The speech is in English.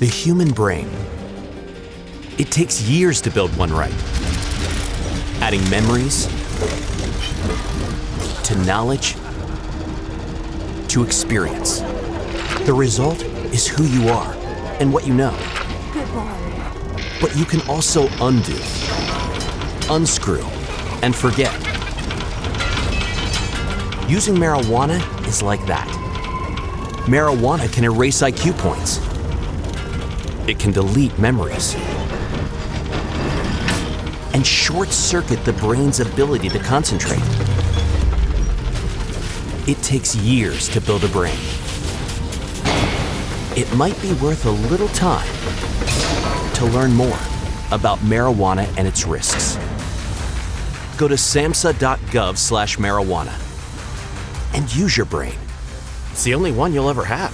The human brain. It takes years to build one right. Adding memories to knowledge to experience. The result is who you are and what you know. Good boy. But you can also undo, unscrew, and forget. Using marijuana is like that. Marijuana can erase IQ points. It can delete memories and short-circuit the brain's ability to concentrate. It takes years to build a brain. It might be worth a little time to learn more about marijuana and its risks. Go to samhsa.gov/marijuana and use your brain. It's the only one you'll ever have.